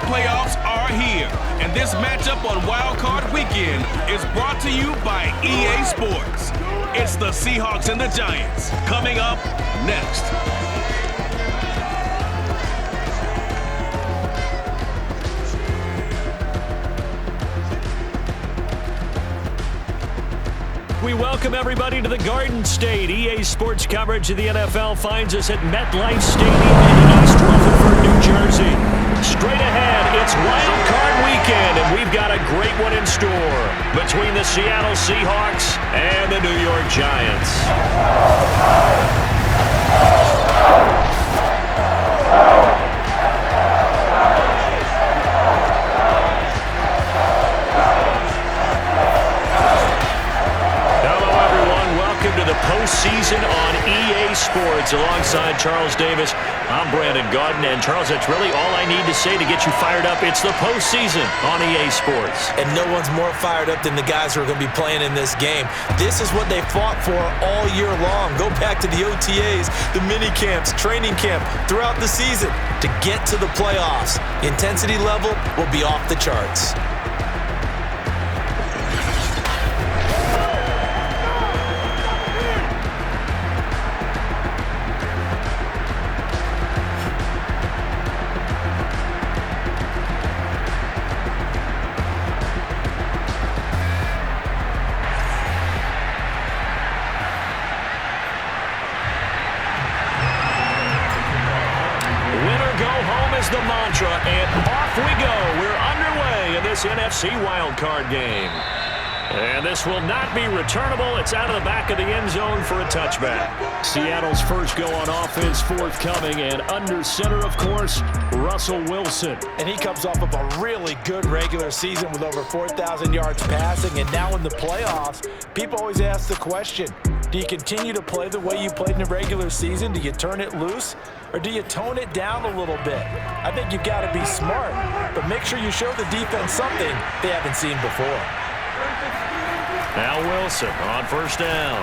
playoffs are here, and this matchup on Wildcard Weekend is brought to you by EA Sports. It's the Seahawks and the Giants, coming up next. We welcome everybody to the Garden State. EA Sports coverage of the NFL finds us at MetLife Stadium in East Rutherford, New Jersey. Straight ahead, it's Wild Card Weekend, and we've got a great one in store between the Seattle Seahawks and the New York Giants. Postseason on EA Sports alongside Charles Davis. I'm Brandon Gaudin, and Charles, that's really all I need to say to get you fired up. It's the postseason on EA Sports. And no one's more fired up than the guys who are going to be playing in this game. This is what they fought for all year long. Go back to the OTAs, the mini camps, training camp throughout the season to get to the playoffs. The intensity level will be off the charts. The mantra, and off we go. We're underway in this NFC wildcard game. And this will not be returnable. It's out of the back of the end zone for a touchback. Seattle's first go on offense forthcoming, and under center, of course, Russell Wilson. And he comes off of a really good regular season with over 4,000 yards passing, and now in the playoffs, people always ask the question, do you continue to play the way you played in the regular season? Do you turn it loose? Or do you tone it down a little bit? I think you've got to be smart, but make sure you show the defense something they haven't seen before. Now Wilson on first down.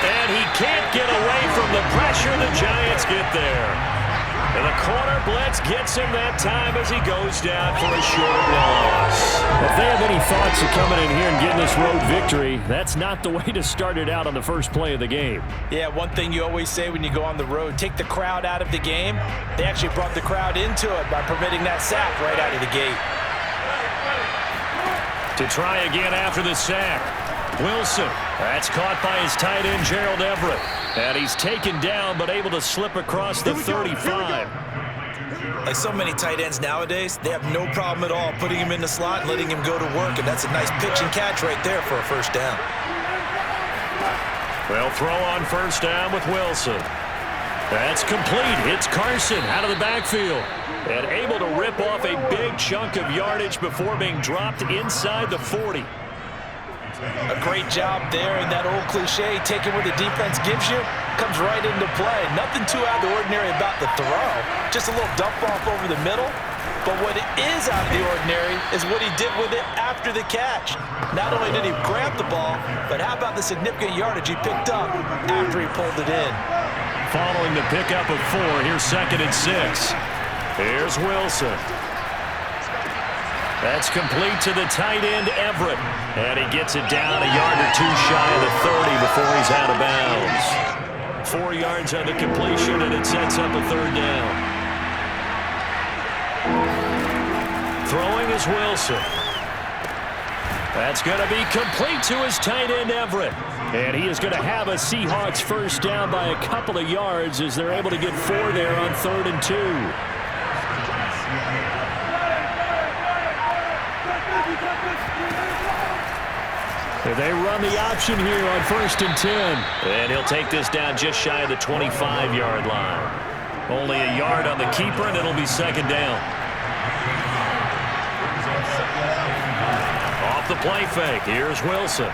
And he can't get away from the pressure. The Giants get there. And the corner blitz gets him that time as he goes down for a short loss. If they have any thoughts of coming in here and getting this road victory, that's not the way to start it out on the first play of the game. Yeah, one thing you always say when you go on the road, take the crowd out of the game. They actually brought the crowd into it by permitting that sack right out of the gate. To try again after the sack. Wilson, that's caught by his tight end, Gerald Everett. And he's taken down, but able to slip across the 35. Like so many tight ends nowadays, they have no problem at all putting him in the slot and letting him go to work. And that's a nice pitch and catch right there for a first down. Well, throw on first down with Wilson. That's complete. It's Carson out of the backfield. And able to rip off a big chunk of yardage before being dropped inside the 40. A great job there, and that old cliche, taking what the defense gives you, comes right into play. Nothing too out of the ordinary about the throw. Just a little dump off over the middle. But what is out of the ordinary is what he did with it after the catch. Not only did he grab the ball, but how about the significant yardage he picked up after he pulled it in. Following the pickup of 4, here's 2nd and 6. Here's Wilson. That's complete to the tight end, Everett. And he gets it down a yard or two shy of the 30 before he's out of bounds. 4 yards on the completion, and it sets up a third down. Throwing is Wilson. That's going to be complete to his tight end, Everett. And he is going to have a Seahawks first down by a couple of yards as they're able to get 4 there on 3rd and 2. They run the option here on 1st and 10. And he'll take this down just shy of the 25-yard line. Only a yard on the keeper, and it'll be 2nd down. Off the play fake, here's Wilson.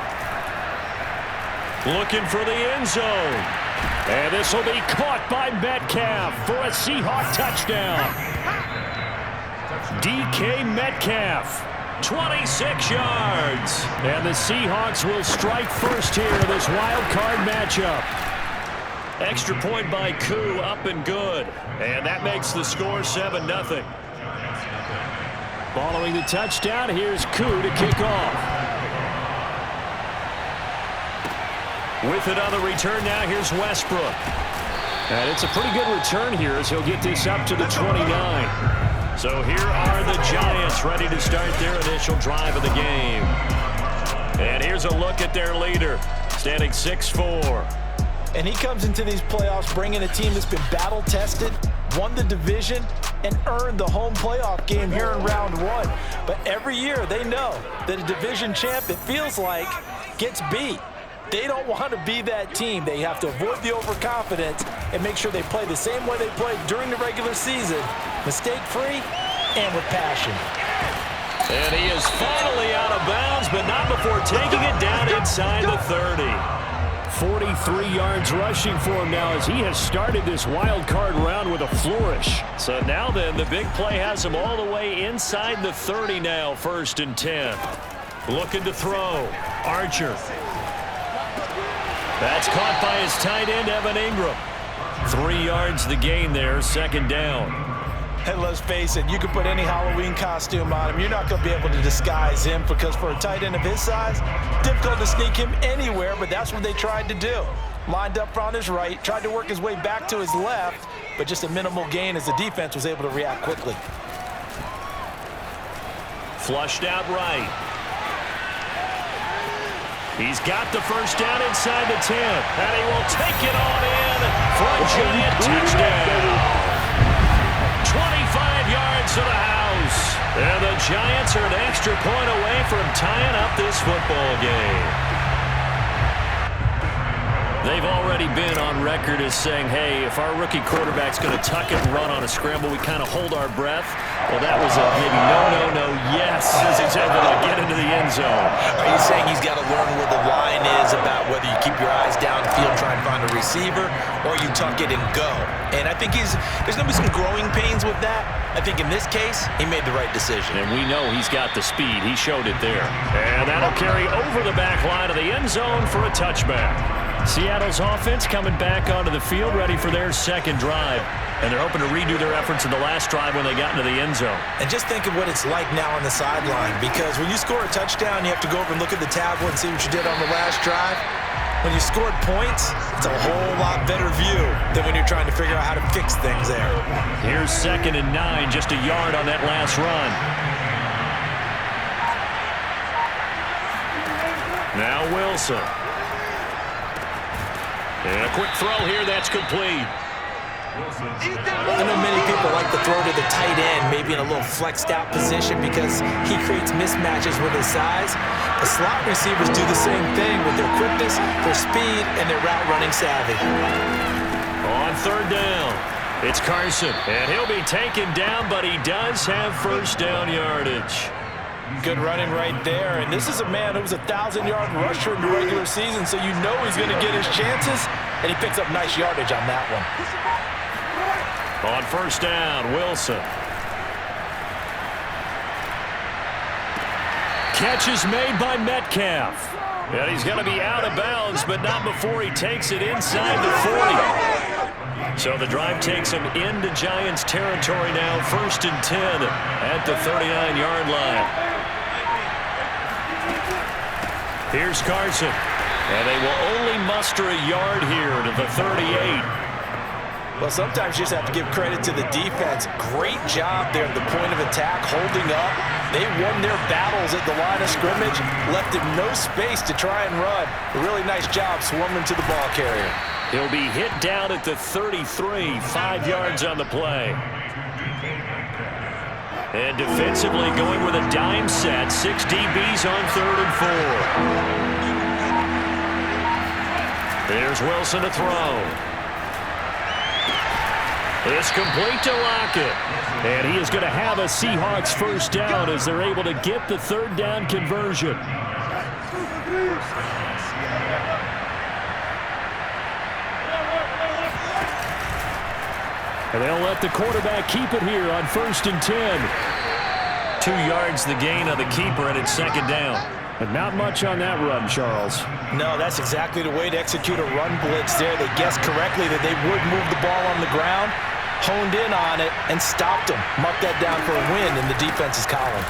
Looking for the end zone. And this will be caught by Metcalf for a Seahawk touchdown. DK Metcalf. 26 yards. And the Seahawks will strike first here in this wild card matchup. Extra point by Koo, up and good. And that makes the score 7-0. Following the touchdown, here's Koo to kick off. With it on the return now, here's Westbrook. And it's a pretty good return here as he'll get this up to the 29. So here are the Giants ready to start their initial drive of the game. And here's a look at their leader, standing 6'4". And he comes into these playoffs bringing a team that's been battle-tested, won the division, and earned the home playoff game here in round one. But every year they know that a division champ, it feels like, gets beat. They don't want to be that team. They have to avoid the overconfidence and make sure they play the same way they played during the regular season, mistake-free and with passion. And he is finally out of bounds, but not before taking it down inside the 30. 43 yards rushing for him now as he has started this wild card round with a flourish. So now then, the big play has him all the way inside the 30 now, 1st and 10. Looking to throw. Archer. That's caught by his tight end, Evan Ingram. 3 yards the gain there, 2nd down. And let's face it, you can put any Halloween costume on him. You're not going to be able to disguise him because for a tight end of his size, difficult to sneak him anywhere, but that's what they tried to do. Lined up on his right, tried to work his way back to his left, but just a minimal gain as the defense was able to react quickly. Flushed out right. He's got the 1st down inside the 10, and he will take it on in for a Giant touchdown. 25 yards to the house. And the Giants are an extra point away from tying up this football game. They've already been on record as saying, hey, if our rookie quarterback's going to tuck it and run on a scramble, we kind of hold our breath. Well, that was a maybe no, yes, as he's able to get into the end zone. Are you saying he's got to learn where the line is about whether you keep your eyes downfield, try and find a receiver, or you tuck it and go? And I think there's going to be some growing pains with that. I think in this case, he made the right decision. And we know he's got the speed. He showed it there. And that'll carry over the back line of the end zone for a touchback. Seattle's offense coming back onto the field, ready for their 2nd drive. And they're hoping to redo their efforts in the last drive when they got into the end zone. And just think of what it's like now on the sideline, because when you score a touchdown, you have to go over and look at the tablet and see what you did on the last drive. When you scored points, it's a whole lot better view than when you're trying to figure out how to fix things there. Here's 2nd and 9, just a yard on that last run. Now Wilson. And a quick throw here, that's complete. I know many people like to throw to the tight end, maybe in a little flexed out position because he creates mismatches with his size. The slot receivers do the same thing with their quickness, their speed, and their route running savvy. On 3rd down, it's Carson, and he'll be taken down, but he does have 1st down yardage. Good running right there, and this is a man who was a 1,000-yard rusher in the regular season, so you know he's going to get his chances, and he picks up nice yardage on that one. On 1st down, Wilson. Catch is made by Metcalf. And he's going to be out of bounds, but not before he takes it inside the 40. So the drive takes him into Giants territory now, 1st and 10 at the 39-yard line. Here's Carson. And they will only muster a yard here to the 38. Well, sometimes you just have to give credit to the defense. Great job there at the point of attack, holding up. They won their battles at the line of scrimmage, left him no space to try and run. A really nice job swarming to the ball carrier. He'll be hit down at the 33, 5 yards on the play. And defensively going with a dime set, 6 DBs on 3rd and 4. There's Wilson to throw. It's complete to Lockett. And he is going to have a Seahawks 1st down as they're able to get the 3rd down conversion. And they'll let the quarterback keep it here on 1st and 10. 2 yards the gain on the keeper, and it's 2nd down. But not much on that run, Charles. No, that's exactly the way to execute a run blitz there. They guessed correctly that they would move the ball on the ground. honed in on it and stopped him. Mark that down for a win in the defense's column.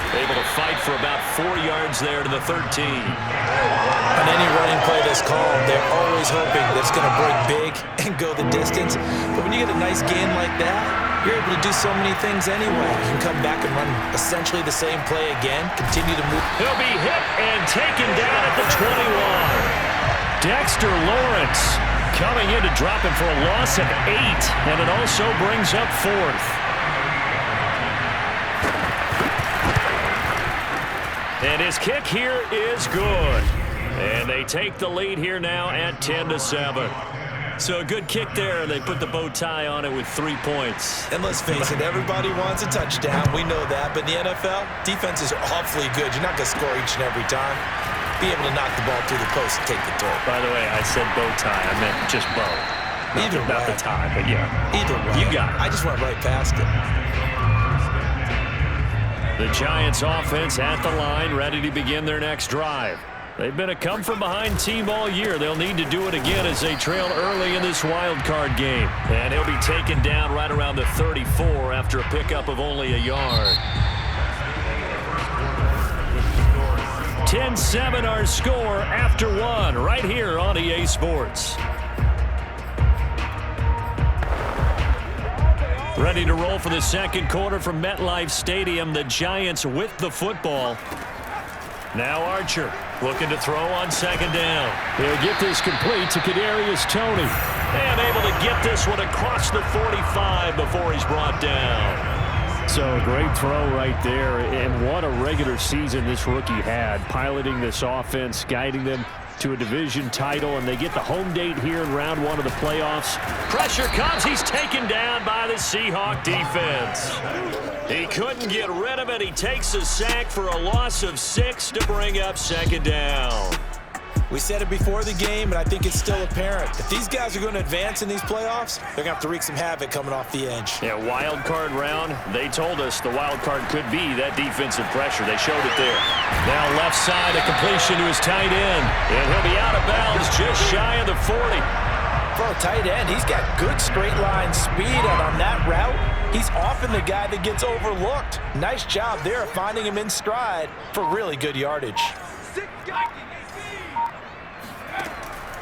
Able to fight for about 4 yards there to the 13. On any running play that's called, they're always hoping that it's going to break big and go the distance. But when you get a nice gain like that, you're able to do so many things anyway. You can come back and run essentially the same play again, continue to move. He'll be hit and taken down at the 21. Dexter Lawrence coming in to drop him for a loss of 8, and it also brings up 4th. And his kick here is good. And they take the lead here now at 10-7. So a good kick there. They put the bow tie on it with 3 points. And let's face it, everybody wants a touchdown. We know that. But in the NFL, defenses are awfully good. You're not going to score each and every time. Be able to knock the ball through the post and take the throw. By the way, I said bow tie. I meant just bow. Either way. Not the tie, but yeah. Either way. You got it. I just went right past it. The Giants offense at the line, ready to begin their next drive. They've been a come-from-behind team all year. They'll need to do it again as they trail early in this wild card game. And he'll be taken down right around the 34 after a pickup of only a yard. 10-7 our score after 1 right here on EA Sports. Ready to roll for the second quarter from MetLife Stadium. The Giants with the football. Now Archer looking to throw on second down. He'll get this complete to Kadarius Toney. And able to get this one across the 45 before he's brought down. So great throw right there. And what a regular season this rookie had. Piloting this offense, guiding them to a division title, and they get the home date here in round 1 of the playoffs. Pressure comes. He's taken down by the Seahawk defense. He couldn't get rid of it. He takes a sack for a loss of 6 to bring up second down. We said it before the game, and I think it's still apparent. If these guys are going to advance in these playoffs, they're going to have to wreak some havoc coming off the edge. Yeah, wild card round. They told us the wild card could be that defensive pressure. They showed it there. Now left side, a completion to his tight end. And he'll be out of bounds just shy of the 40. For a tight end, he's got good straight line speed, and on that route, he's often the guy that gets overlooked. Nice job there finding him in stride for really good yardage.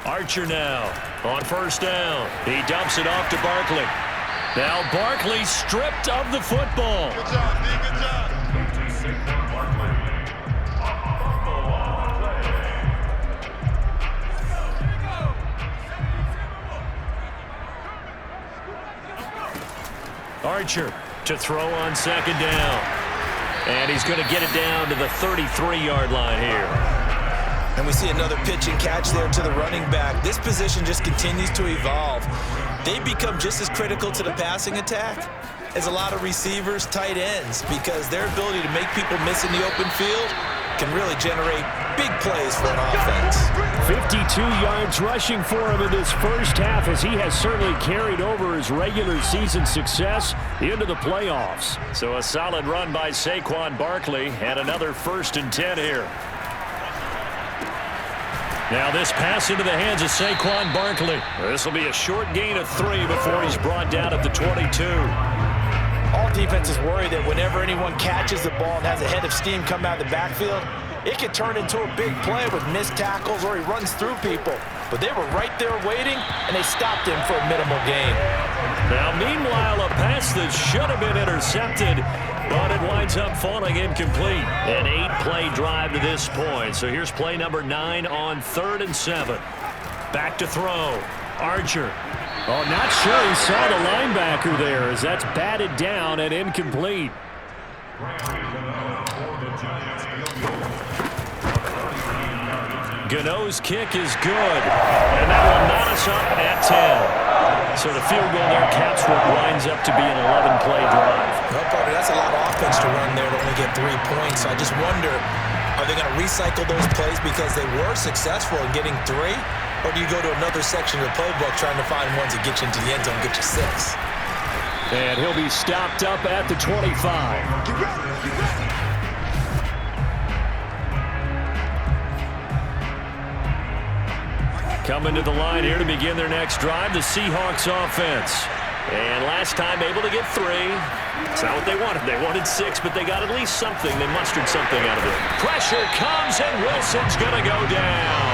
Archer now on first down. He dumps it off to Barkley. Now Barkley stripped of the football. Good job, D. Good job. Archer to throw on second down. And he's going to get it down to the 33-yard line here. And we see another pitch and catch there to the running back. This position just continues to evolve. They become just as critical to the passing attack as a lot of receivers, tight ends, because their ability to make people miss in the open field can really generate big plays for an offense. 52 yards rushing for him in this first half, as he has certainly carried over his regular season success into the playoffs. So a solid run by Saquon Barkley, and another 1st and 10 here. Now this pass into the hands of Saquon Barkley. This will be a short gain of 3 before he's brought down at the 22. All defenses worry that whenever anyone catches the ball and has a head of steam come out of the backfield, it could turn into a big play with missed tackles or he runs through people. But they were right there waiting, and they stopped him for a minimal gain. Now, meanwhile, a pass that should have been intercepted, but it winds up falling incomplete. An 8-play drive to this point. So here's play number 9 on 3rd and 7. Back to throw. Archer. Oh, not sure he saw the linebacker there, as that's batted down and incomplete. Gano's kick is good, and that will knot us up at 10. So the field goal there caps what winds up to be an 11-play drive. No, partner, that's a lot of offense to run there to only get 3 points. So I just wonder, are they going to recycle those plays because they were successful in getting 3? Or do you go to another section of the playbook trying to find ones that get you into the end zone and get you 6? And he'll be stopped up at the 25. Get ready, get ready. Coming to the line here to begin their next drive, the Seahawks offense. And last time able to get 3. It's not what they wanted. They wanted 6, but they got at least something. They mustered something out of it. Pressure comes, and Wilson's going to go down.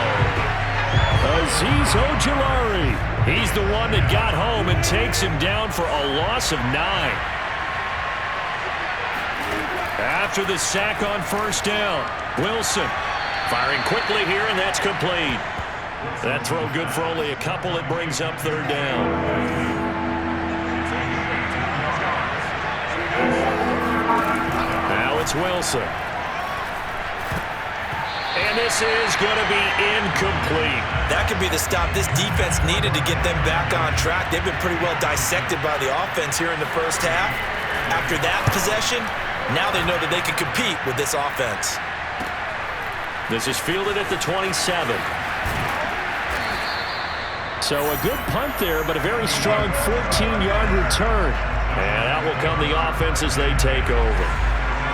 Azeez Ojulari. He's the one that got home and takes him down for a loss of 9. After the sack on first down, Wilson firing quickly here, and that's complete. That throw good for only a couple. It brings up third down. Now it's Wilson. And this is going to be incomplete. That could be the stop this defense needed to get them back on track. They've been pretty well dissected by the offense here in the first half. After that possession, now they know that they can compete with this offense. This is fielded at the 27. So a good punt there, but a very strong 14-yard return. And out will come the offense as they take over.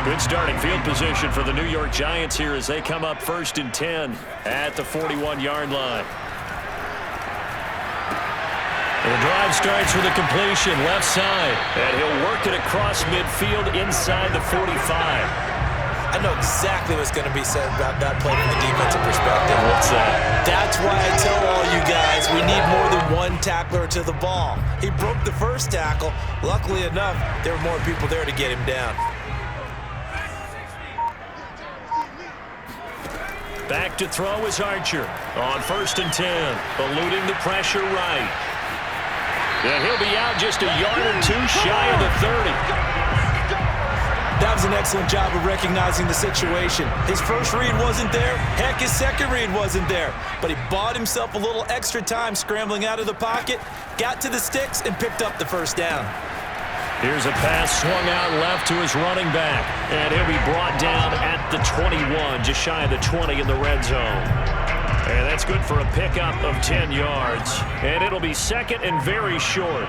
Good starting field position for the New York Giants here as they come up 1st and 10 at the 41-yard line. The drive starts with a completion left side, and he'll work it across midfield inside the 45. I know exactly what's going to be said about that play from the defensive perspective. What's that? That's why I tell all you guys we need more than one tackler to the ball. He broke the first tackle. Luckily enough, there were more people there to get him down. Back to throw is Archer on 1st and 10, eluding the pressure right. And he'll be out just a yard or 2 shy of the 30. That was an excellent job of recognizing the situation. His first read wasn't there. Heck, his second read wasn't there. But he bought himself a little extra time scrambling out of the pocket, got to the sticks, and picked up the first down. Here's a pass swung out left to his running back. And he'll be brought down at the 21, just shy of the 20 in the red zone. And that's good for a pickup of 10 yards. And it'll be 2nd and very short.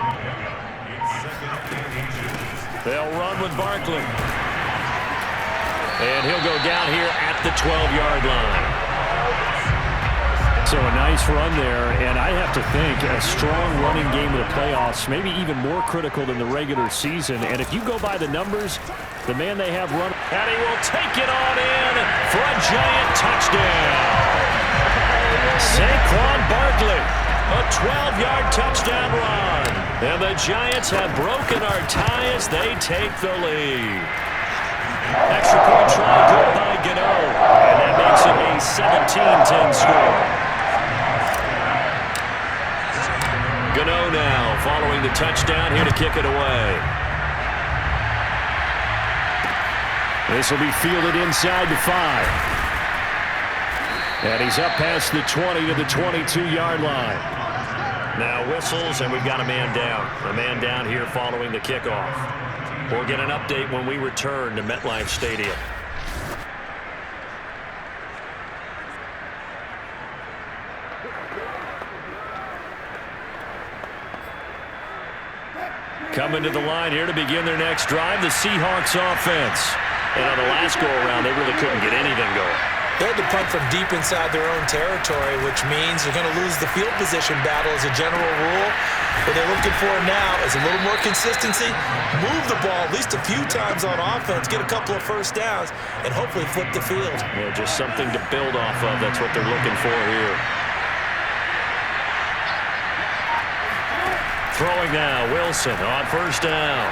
They'll run with Barkley. And he'll go down here at the 12-yard line. So a nice run there, and I have to think a strong running game of the playoffs, maybe even more critical than the regular season. And if you go by the numbers, the man they have run, and he will take it on in for a giant touchdown. Saquon Barkley, a 12-yard touchdown run. And the Giants have broken our tie as they take the lead. Extra point try good by Gano. And that makes it a 17-10 score. Gano now following the touchdown here to kick it away. This will be fielded inside the 5. And he's up past the 20 to the 22-yard line. Now whistles, and we've got a man down. A man down here following the kickoff. We'll get an update when we return to MetLife Stadium. Coming to the line here to begin their next drive, the Seahawks offense. And on the last go-around, they really couldn't get anything going. They had to punt from deep inside their own territory, which means they're going to lose the field position battle as a general rule. What they're looking for now is a little more consistency, move the ball at least a few times on offense, get a couple of first downs, and hopefully flip the field. Yeah, just something to build off of. That's what they're looking for here. Throwing now, Wilson on first down.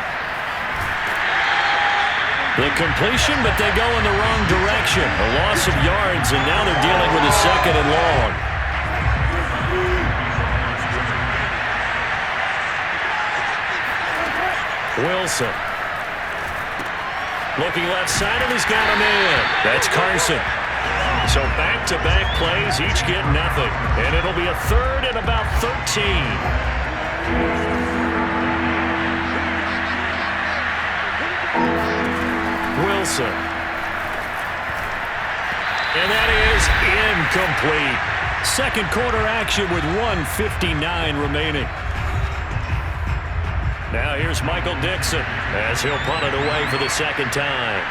The completion, but they go in the wrong direction. A loss of yards, and now they're dealing with a 2nd and long. Wilson. Looking left side, and he's got him in. That's Carson. So back-to-back plays, each get nothing. And it'll be a 3rd and about 13. Wilson. And that is incomplete. Second quarter action with 1:59 remaining. Now here's Michael Dixon as he'll punt it away for the 2nd time.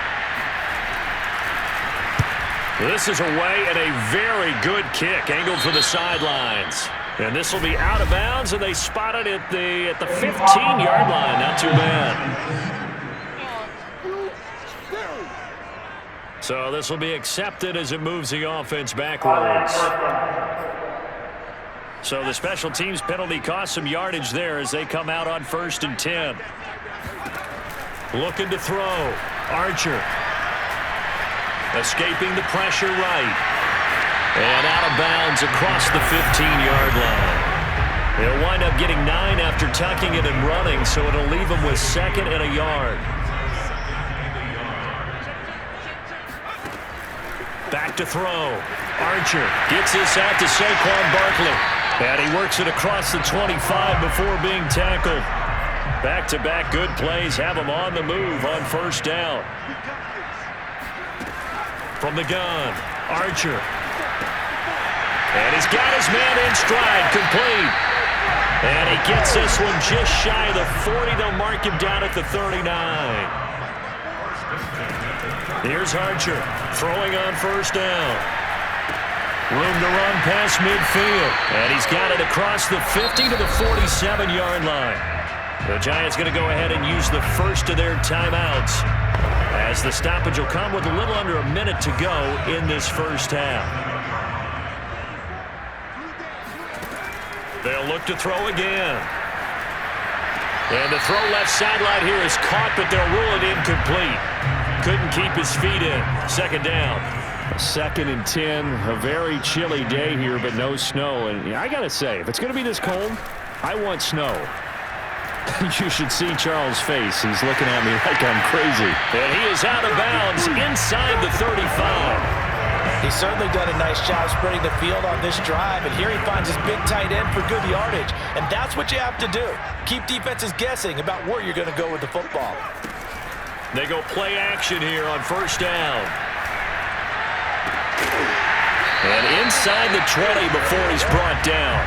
This is away and a very good kick, angled for the sidelines. And this will be out of bounds, and they spot it at the 15-yard line. Not too bad. So this will be accepted as it moves the offense backwards. So the special teams penalty cost some yardage there as they come out on 1st and 10. Looking to throw. Archer. Escaping the pressure right. And out of bounds across the 15-yard line. They'll wind up getting 9 after tucking it and running, so it'll leave them with 2nd and a yard. Back to throw. Archer gets this out to Saquon Barkley. And he works it across the 25 before being tackled. Back-to-back good plays have him on the move on 1st down. From the gun, Archer. And he's got his man in stride, complete. And he gets this one just shy of the 40. They'll mark him down at the 39. Here's Archer, throwing on 1st down. Room to run past midfield. And he's got it across the 50 to the 47-yard line. The Giants going to go ahead and use the first of their timeouts, as the stoppage will come with a little under a minute to go in this first half. They'll look to throw again. And the throw left sideline here is caught, but they'll rule it incomplete. Couldn't keep his feet in. 2nd down. 2nd and 10. A very chilly day here, but no snow. And I got to say, if it's going to be this cold, I want snow. You should see Charles' face. He's looking at me like I'm crazy. And he is out of bounds inside the 35. He's certainly done a nice job spreading the field on this drive, and here he finds his big tight end for good yardage. And that's what you have to do. Keep defenses guessing about where you're going to go with the football. They go play action here on 1st down. And inside the 20 before he's brought down.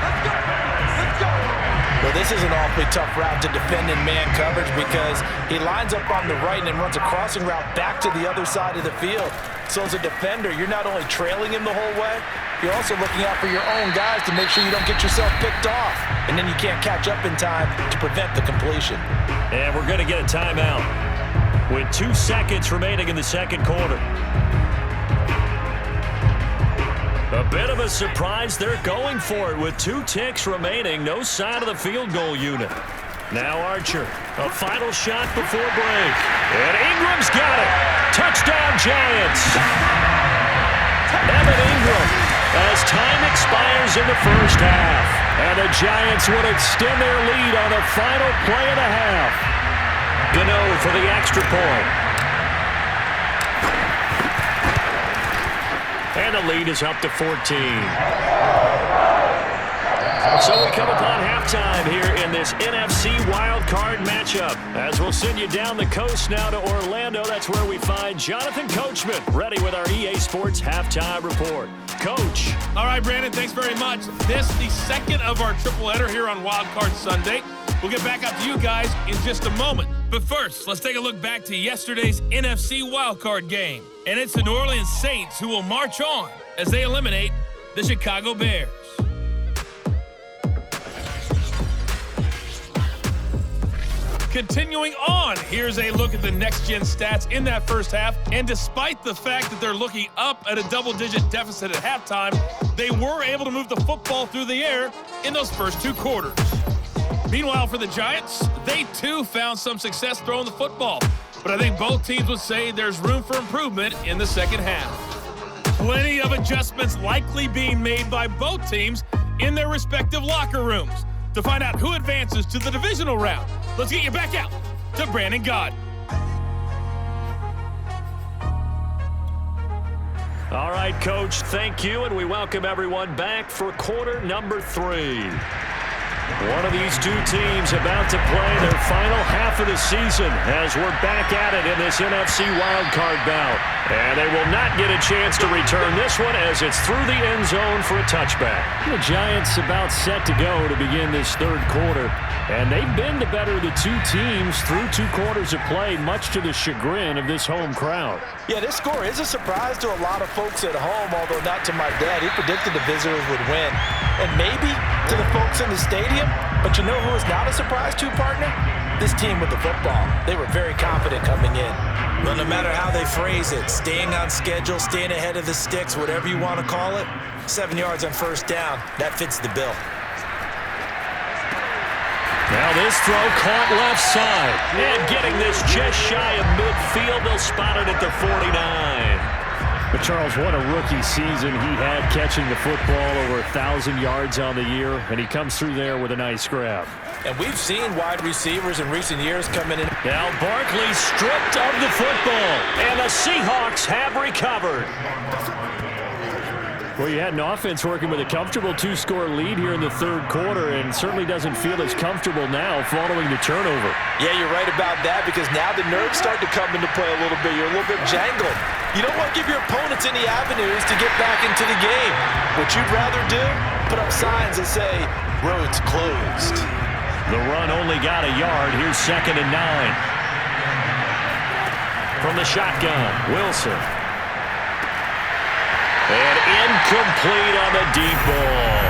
Well, this is an awfully tough route to defend in man coverage because he lines up on the right and then runs a crossing route back to the other side of the field. So as a defender, you're not only trailing him the whole way, you're also looking out for your own guys to make sure you don't get yourself picked off. And then you can't catch up in time to prevent the completion. And we're going to get a timeout with 2 seconds remaining in the 2nd quarter. A bit of a surprise. They're going for it with 2 ticks remaining. No sign of the field goal unit. Now Archer. A final shot before break. And Ingram's got it. Touchdown, Giants. Evan Ingram as time expires in the first half. And the Giants would extend their lead on the final play of the half. Gano for the extra point. And the lead is up to 14. So we come upon halftime here in this NFC Wildcard matchup. As we'll send you down the coast now to Orlando. That's where we find Jonathan Coachman ready with our EA Sports Halftime Report. Coach. All right, Brandon, thanks very much. This the 2nd of our triple header here on Wildcard Sunday. We'll get back out to you guys in just a moment. But first, let's take a look back to yesterday's NFC Wildcard game. And it's the New Orleans Saints who will march on as they eliminate the Chicago Bears. Continuing on, here's a look at the next-gen stats in that first half. And despite the fact that they're looking up at a double-digit deficit at halftime, they were able to move the football through the air in those first 2 quarters. Meanwhile, for the Giants, they too found some success throwing the football. But I think both teams would say there's room for improvement in the second half. Plenty of adjustments likely being made by both teams in their respective locker rooms. To find out who advances to the divisional round, let's get you back out to Brandon Gaudin. All right, Coach, thank you, and we welcome everyone back for quarter number 3. One of these two teams about to play their final half of the season as we're back at it in this NFC Wildcard bout. And they will not get a chance to return this one as it's through the end zone for a touchback. The Giants about set to go to begin this third quarter. And they've been the better of the two teams through 2 quarters of play, much to the chagrin of this home crowd. Yeah, this score is a surprise to a lot of folks at home, although not to my dad. He predicted the visitors would win. And maybe to the folks in the stadium, but you know who is not a surprise to, partner? This team with the football. They were very confident coming in. Well, no matter how they phrase it, staying on schedule, staying ahead of the sticks, whatever you want to call it, 7 yards on first down, that fits the bill. Now this throw caught left side. And getting this just shy of midfield, they'll spot it at the 49. But Charles, what a rookie season he had catching the football, over 1,000 yards on the year, and he comes through there with a nice grab. And we've seen wide receivers in recent years coming in. Now Barkley stripped of the football, and the Seahawks have recovered. Well, you had an offense working with a comfortable 2-score lead here in the third quarter, and certainly doesn't feel as comfortable now following the turnover. Yeah, you're right about that, because now the nerves start to come into play a little bit. You're a little bit jangled. You don't want to give your opponents any avenues to get back into the game. What you'd rather do, put up signs that say, roads closed. The run only got a yard. Here's 2nd and 9. From the shotgun, Wilson. And incomplete on the deep ball.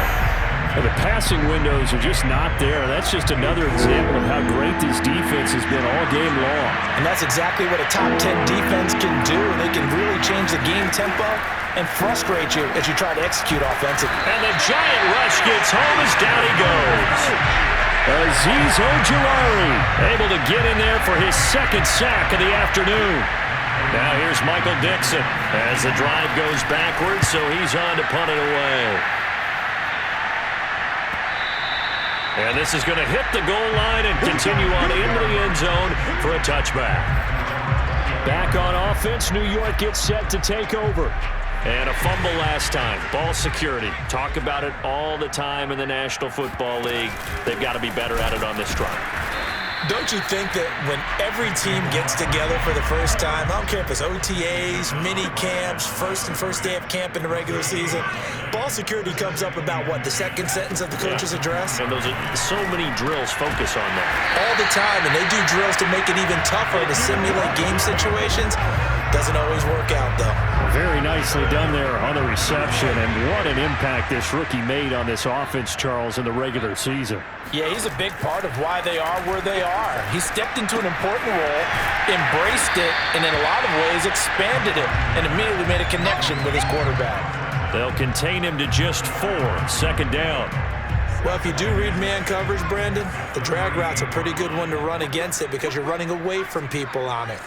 Well, the passing windows are just not there. That's just another example of how great this defense has been all game long. And that's exactly what a top 10 defense can do. They can really change the game tempo and frustrate you as you try to execute offensively. And the giant rush gets home as down he goes. Azeez Ojulari Able to get in there for his 2nd sack of the afternoon. Now here's Michael Dixon as the drive goes backwards, so he's on to punt it away. And this is going to hit the goal line and continue on into the end zone for a touchback. Back on offense, New York gets set to take over. And a fumble last time. Ball security. Talk about it all the time in the National Football League. They've got to be better at it on this drive. Don't you think that when every team gets together for the first time, I don't care if it's OTAs, mini camps, first day of camp in the regular season, ball security comes up about what, the second sentence of the coach's address? And those are so many drills focus on that. All the time, and they do drills to make it even tougher to simulate game situations. Doesn't always work out, though. Very nicely done there on the reception, and what an impact this rookie made on this offense, Charles, in the regular season. Yeah, he's a big part of why they are where they are. He stepped into an important role, embraced it, and in a lot of ways expanded it, and immediately made a connection with his quarterback. They'll contain him to just 4, 2nd down. Well, if you do read man coverage, Brandon, the drag route's a pretty good one to run against it because you're running away from people on it.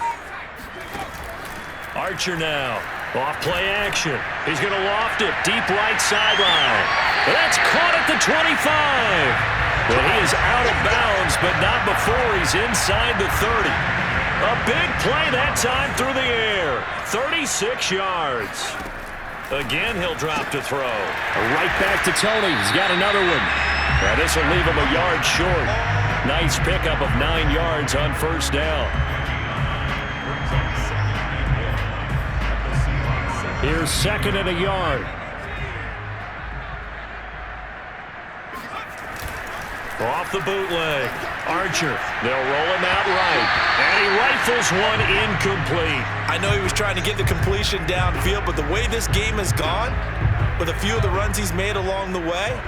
Archer now. Off play action. He's going to loft it. Deep right sideline. That's caught at the 25. But he is out of bounds, but not before he's inside the 30. A big play that time through the air. 36 yards. Again, he'll drop to throw. Right back to Tony. He's got another one. Now this will leave him a yard short. Nice pickup of 9 yards on first down. Here's 2nd and a yard. Off the bootleg. Archer. They'll roll him out right. And he rifles one incomplete. I know he was trying to get the completion downfield, but the way this game has gone, with a few of the runs he's made along the way,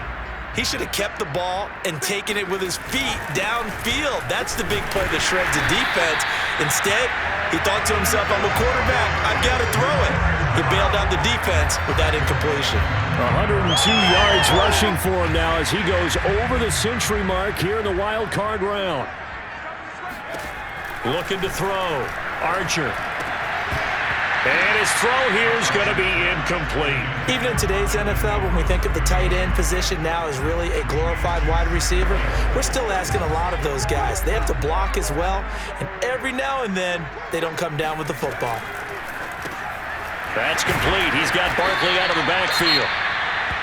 he should have kept the ball and taken it with his feet downfield. That's the big play that shreds the defense. Instead, he thought to himself, I'm a quarterback. I've got to throw it. He bailed out the defense with that incompletion. 102 yards rushing for him now as he goes over the century mark here in the wild card round. Looking to throw. Archer. And his throw here is going to be incomplete. Even in today's NFL, when we think of the tight end position now as really a glorified wide receiver, we're still asking a lot of those guys. They have to block as well, and every now and then, they don't come down with the football. That's complete. He's got Barkley out of the backfield.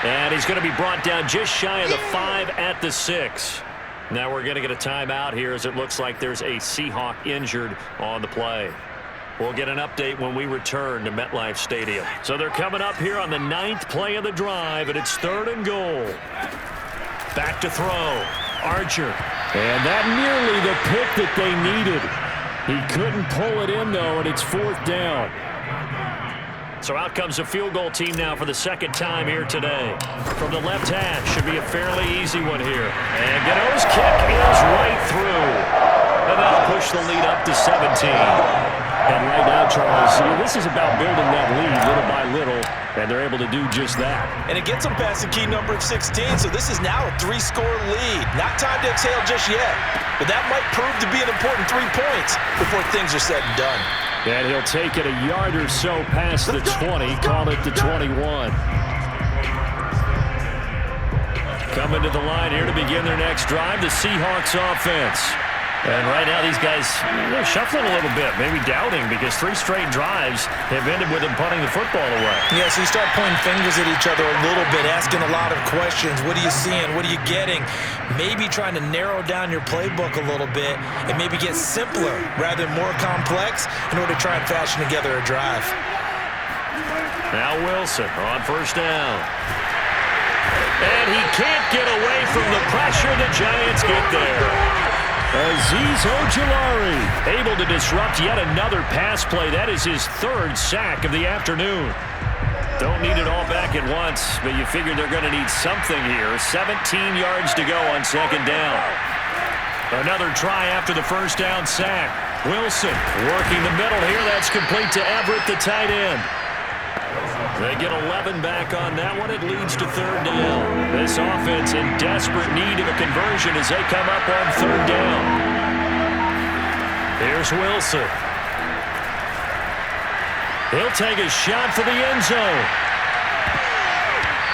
And he's going to be brought down just shy of the 5 at the 6. Now we're going to get a timeout here as it looks like there's a Seahawk injured on the play. We'll get an update when we return to MetLife Stadium. So they're coming up here on the 9th play of the drive, and it's 3rd and goal. Back to throw. Archer. And that nearly the pick that they needed. He couldn't pull it in, though, and it's 4th down. So out comes a field goal team now for the 2nd time here today. From the left hash, should be a fairly easy one here. And Gano's kick is right through. And that'll push the lead up to 17. And right now, Charles, this is about building that lead little by little, and they're able to do just that. And it gets them past the key number of 16, so this is now a 3-score lead. Not time to exhale just yet, but that might prove to be an important 3 points before things are said and done. And he'll take it a yard or so past the 20, call it the 21. Coming to the line here to begin their next drive, the Seahawks offense. And right now these guys, they're shuffling a little bit, maybe doubting, because 3 straight drives have ended with them punting the football away. Yeah, so you start pointing fingers at each other a little bit, asking a lot of questions. What are you seeing? What are you getting? Maybe trying to narrow down your playbook a little bit and maybe get simpler rather than more complex in order to try and fashion together a drive. Now Wilson on 1st down. And he can't get away from the pressure. The Giants get there. Azeez Ojulari able to disrupt yet another pass play. That is his 3rd sack of the afternoon. Don't need it all back at once, but you figure they're going to need something here. 17 yards to go on 2nd down. Another try after the 1st down sack. Wilson working the middle here. That's complete to Everett, the tight end. They get 11 back on that one. It leads to 3rd down. This offense in desperate need of a conversion as they come up on 3rd down. Here's Wilson. He'll take a shot for the end zone.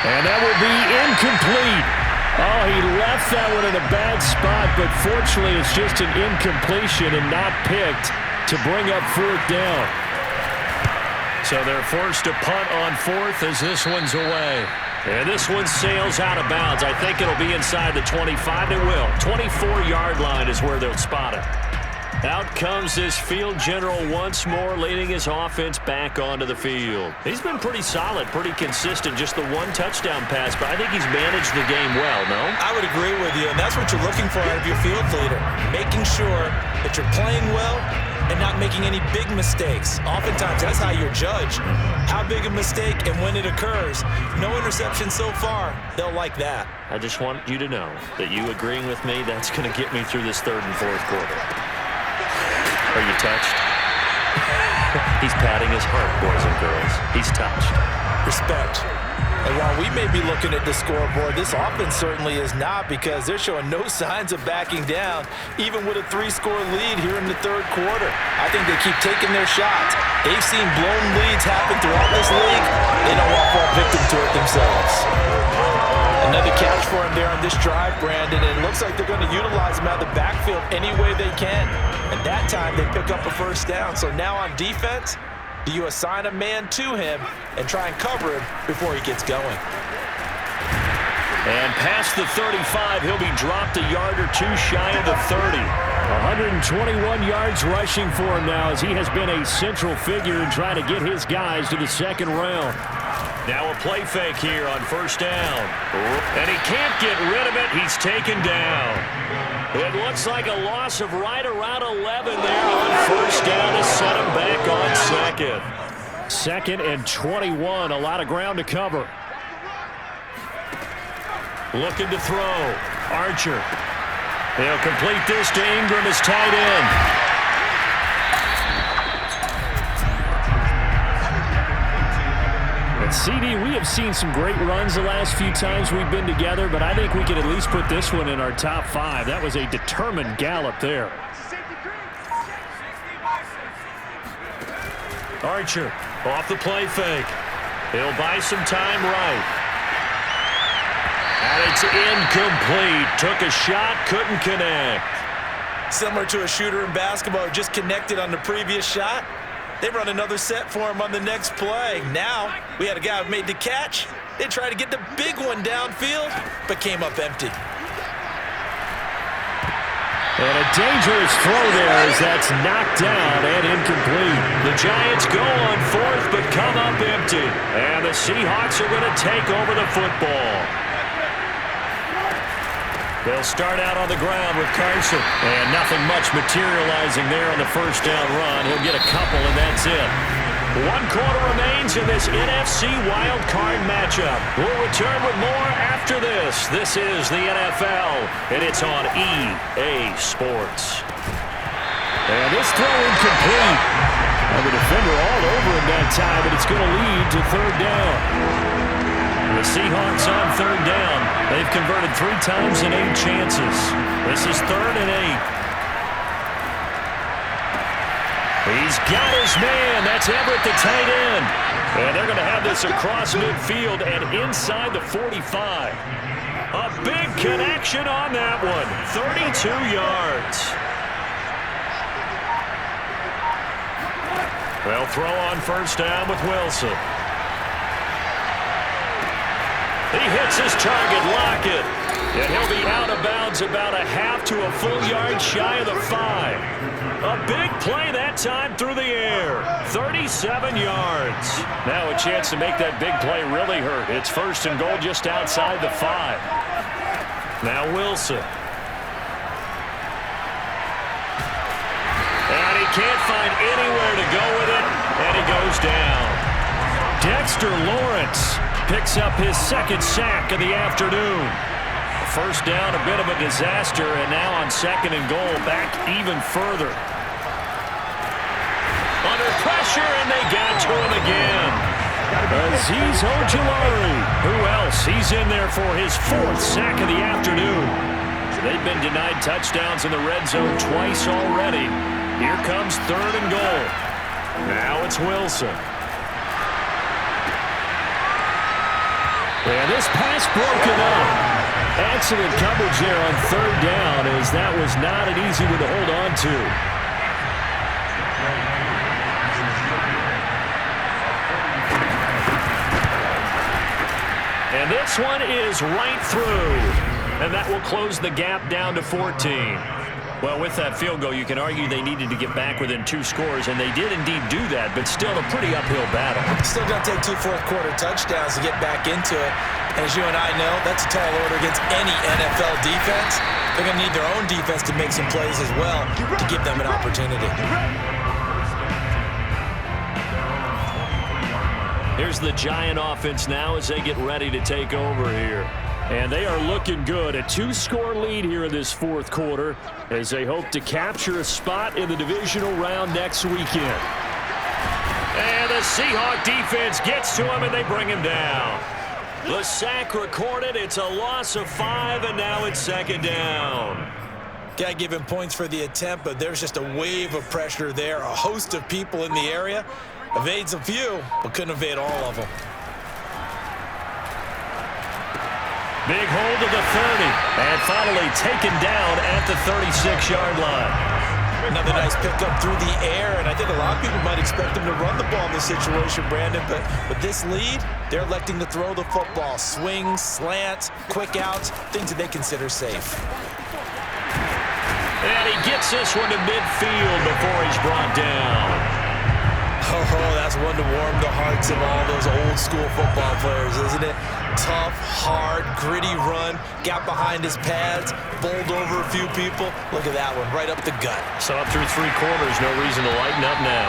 And that will be incomplete. Oh, he left that one in a bad spot, but fortunately it's just an incompletion and not picked to bring up 4th down. So they're forced to punt on 4th as this one's away. And this one sails out of bounds. I think it'll be inside the 25. It will. 24-yard line is where they'll spot it. Out comes this field general once more, leading his offense back onto the field. He's been pretty solid, pretty consistent, just the 1 touchdown pass, but I think he's managed the game well, no? I would agree with you, and that's what you're looking for out of your field leader, making sure that you're playing well and not making any big mistakes. Oftentimes, that's how you're judged. How big a mistake and when it occurs. No interception so far. They'll like that. I just want you to know that you agreeing with me, that's going to get me through this 3rd and 4th quarter. Are you touched? He's patting his heart, boys and girls. He's touched. Respect. And while we may be looking at the scoreboard, this offense certainly is not, because they're showing no signs of backing down, even with a 3-score lead here in the 3rd quarter. I think they keep taking their shots. They've seen blown leads happen throughout this league. They don't want to fall victim to it themselves. Another catch for him there on this drive, Brandon, and it looks like they're going to utilize him out of the backfield any way they can. And that time they pick up a 1st down. So now on defense, do you assign a man to him and try and cover him before he gets going? And past the 35, he'll be dropped a yard or 2 shy of the 30. 121 yards rushing for him now, as he has been a central figure in trying to get his guys to the 2nd round. Now a play fake here on 1st down. And he can't get rid of it. He's taken down. It looks like a loss of right around 11 there on 1st down to set him back on 2nd. 2nd and 21. A lot of ground to cover. Looking to throw. Archer. He'll complete this to Ingram, his tight end. And CD, we have seen some great runs the last few times we've been together, but I think we could at least put this one in our top 5. That was a determined gallop there. Archer off the play fake. He'll buy some time right. And it's incomplete. Took a shot, couldn't connect. Similar to a shooter in basketball who just connected on the previous shot. They run another set for him on the next play. Now, we had a guy who made the catch, They tried to get the big one downfield, but came up empty. And a dangerous throw there as that's knocked down and incomplete. The Giants go on fourth but come up empty. And the Seahawks are going to take over the football. They'll start out on the ground with Carson. And nothing much materializing there on the first down run. He'll get a couple and that's it. 1 quarter remains in this NFC Wildcard matchup. We'll return with more after this. This is the NFL, and it's on EA Sports. And this throw incomplete. And the defender all over him that time, but it's going to lead to third down. The Seahawks on third down. They've converted 3 times in 8 chances. This is 3rd and 8. He's got his man. That's Everett, the tight end. And they're going to have this across midfield and inside the 45. A big connection on that one. 32 yards. They'll throw on first down with Wilson. He hits his target, Lockett. And he'll be out of bounds about a half to a full yard shy of the 5. A big play that time through the air. 37 yards. Now a chance to make that big play really hurt. It's 1st and goal just outside the 5. Now Wilson. And he can't find anywhere to go with it. And he goes down. Dexter Lawrence picks up his 2nd sack of the afternoon. First down, a bit of a disaster, and now on 2nd and goal, back even further. Under pressure, and they got to him again. Azeez Ojulari. Who else? He's in there for his 4th sack of the afternoon. They've been denied touchdowns in the red zone twice already. Here comes 3rd and goal. Now it's Wilson. And this pass broken up. Excellent coverage there on 3rd down, as that was not an easy one to hold on to. And this one is right through. And that will close the gap down to 14. Well, with that field goal, you can argue they needed to get back within 2 scores, and they did indeed do that, but still a pretty uphill battle. Still going to take 2 fourth-quarter touchdowns to get back into it. And as you and I know, that's a tall order against any NFL defense. They're going to need their own defense to make some plays as well to give them an opportunity. Here's the Giant offense now as they get ready to take over here. And they are looking good. A 2-score lead here in this 4th quarter as they hope to capture a spot in the divisional round next weekend. And the Seahawk defense gets to him and they bring him down. The sack recorded. It's a loss of 5, and now it's 2nd down. Got to give him points for the attempt, but there's just a wave of pressure there. A host of people in the area. Evades a few, but couldn't evade all of them. Big hold of the 30, and finally taken down at the 36-yard line. Another nice pickup through the air, and I think a lot of people might expect him to run the ball in this situation, Brandon, but with this lead, they're electing to throw the football. Swings, slants, quick outs, things that they consider safe. And he gets this one to midfield before he's brought down. Oh, that's one to warm the hearts of all those old-school football players, isn't it? Tough, hard, gritty run, got behind his pads, bowled over a few people. Look at that one, right up the gut. So up through 3 quarters, no reason to lighten up now.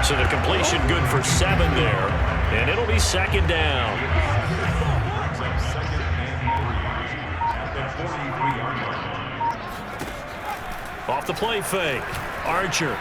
So the completion good for 7 there, and it'll be 2nd down. Off the play fake, Archer.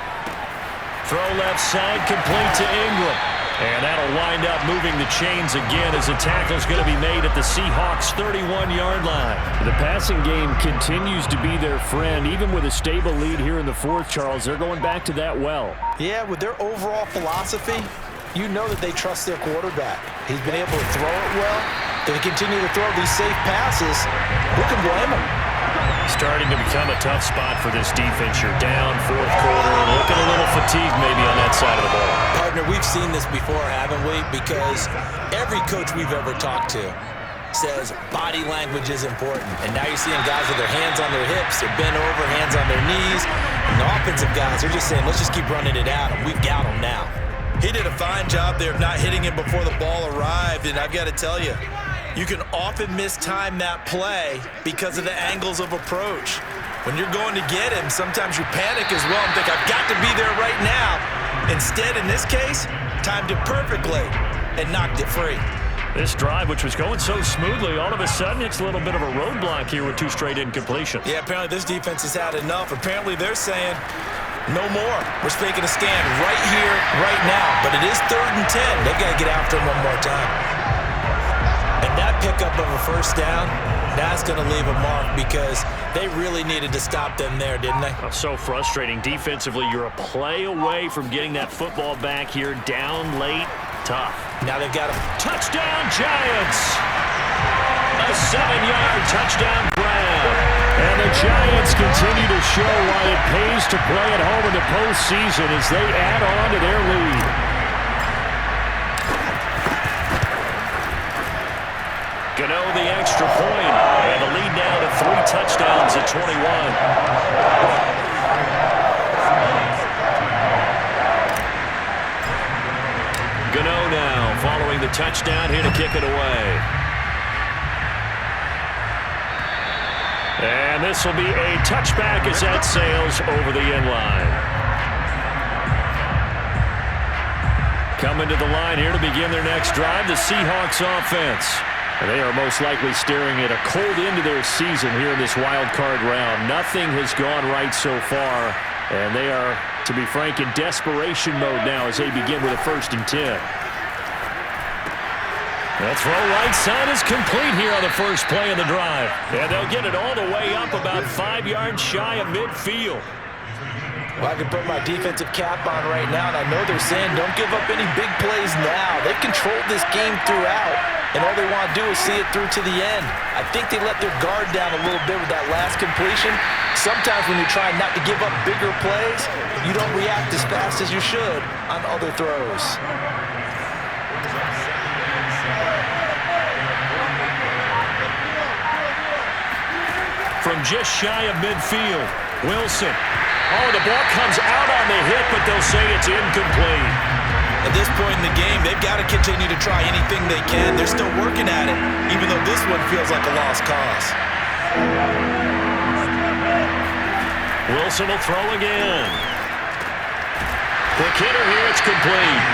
Throw left side, complete to Ingram. And that'll wind up moving the chains again as the tackle's going to be made at the Seahawks' 31-yard line. The passing game continues to be their friend. Even with a stable lead here in the 4th, Charles, they're going back to that well. Yeah, with their overall philosophy, you know that they trust their quarterback. He's been able to throw it well. If they continue to throw these safe passes, who can blame him? Starting to become a tough spot for this defense. You're down fourth quarter, looking a little fatigued maybe on that side of the ball. Partner, we've seen this before, haven't we? Because every coach we've ever talked to says body language is important. And now you're seeing guys with their hands on their hips, they're bent over, hands on their knees. And the offensive guys are just saying, let's just keep running it at them. We've got them now. He did a fine job there of not hitting him before the ball arrived. And I've got to tell you, you can often mistime that play because of the angles of approach. When you're going to get him, sometimes you panic as well and think, I've got to be there right now. Instead, in this case, timed it perfectly and knocked it free. This drive, which was going so smoothly, all of a sudden it's a little bit of a roadblock here with 2 straight incompletions. Yeah, apparently this defense has had enough. Apparently they're saying, no more. We're making a stand right here, right now. But it is 3rd and 10. They've got to get after him one more time. And that pickup of a first down, that's going to leave a mark because they really needed to stop them there, didn't they? Oh, so frustrating. Defensively, you're a play away from getting that football back here, down late, tough. Now they've got a touchdown, Giants! A 7-yard touchdown grab. And the Giants continue to show why it pays to play at home in the postseason as they add on to their lead. Gano the extra point, and the lead now to 3 touchdowns at 21. Gano now following the touchdown here to kick it away. And this will be a touchback as that sails over the end line. Coming to the line here to begin their next drive, the Seahawks offense. And they are most likely staring at a cold end to their season here in this wild card round. Nothing has gone right so far, and they are, to be frank, in desperation mode now as they begin with a 1st and 10. The throw right side is complete here on the first play of the drive. And they'll get it all the way up about 5 yards shy of midfield. Well, I can put my defensive cap on right now, and I know they're saying don't give up any big plays now. They've controlled this game throughout, and all they want to do is see it through to the end. I think they let their guard down a little bit with that last completion. Sometimes when you're trying not to give up bigger plays, you don't react as fast as you should on other throws. From just shy of midfield, Wilson. Oh, the ball comes out on the hit, but they'll say it's incomplete. At this point in the game, they've got to continue to try anything they can. They're still working at it, even though this one feels like a lost cause. Wilson will throw again. Quick hitter here, it's complete.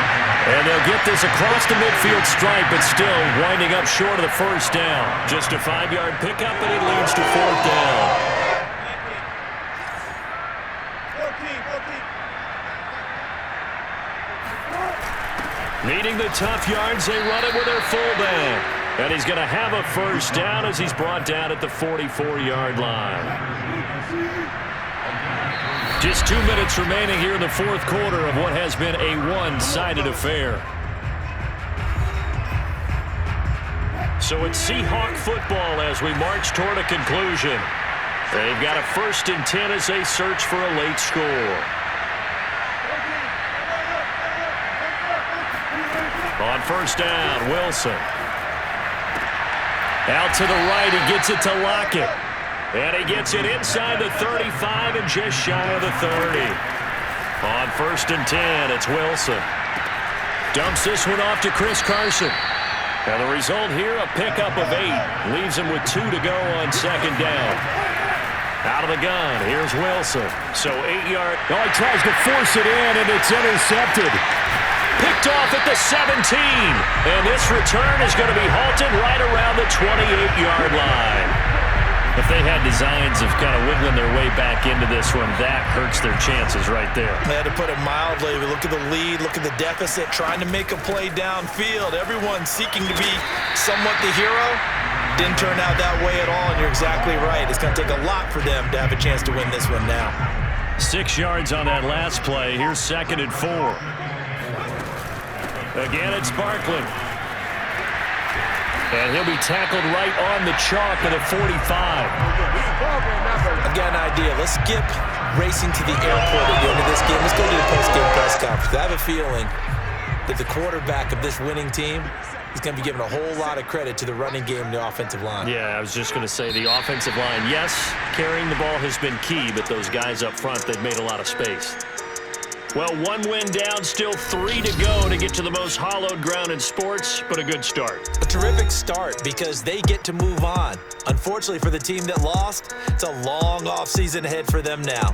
And they'll get this across the midfield stripe, but still winding up short of the first down. Just a 5-yard pickup, and it leads to 4th down. Needing the tough yards, they run it with their fullback. And he's going to have a first down as he's brought down at the 44-yard line. Just 2 minutes remaining here in the 4th quarter of what has been a one-sided affair. So it's Seahawk football as we march toward a conclusion. They've got a 1st and 10 as they search for a late score. On first down, Wilson. Out to the right, he gets it to Lockett. And he gets it inside the 35 and just shy of the 30. On 1st and 10, it's Wilson. Dumps this one off to Chris Carson. And the result here, a pickup of 8. Leaves him with 2 to go on 2nd down. Out of the gun, here's Wilson. So 8-yard. Oh, he tries to force it in, and it's intercepted. Picked off at the 17. And this return is going to be halted right around the 28-yard line. If they had designs of kind of wiggling their way back into this one, that hurts their chances right there. They had to put it mildly. Look at the lead, look at the deficit, trying to make a play downfield. Everyone seeking to be somewhat the hero. Didn't turn out that way at all, and you're exactly right. It's going to take a lot for them to have a chance to win this one now. 6 yards on that last play. Here's 2nd and 4. Again, it's Barkley. And he'll be tackled right on the chalk at a 45. I've got an idea. Let's skip racing to the airport at the end of this game. Let's go to the post-game press conference. I have a feeling that the quarterback of this winning team is going to be given a whole lot of credit to the running game and the offensive line. Yeah, I was just going to say the offensive line, yes, carrying the ball has been key, but those guys up front, they've made a lot of space. Well, one win down, still 3 to go to get to the most hallowed ground in sports, but a good start. A terrific start because they get to move on. Unfortunately for the team that lost, it's a long offseason ahead for them now.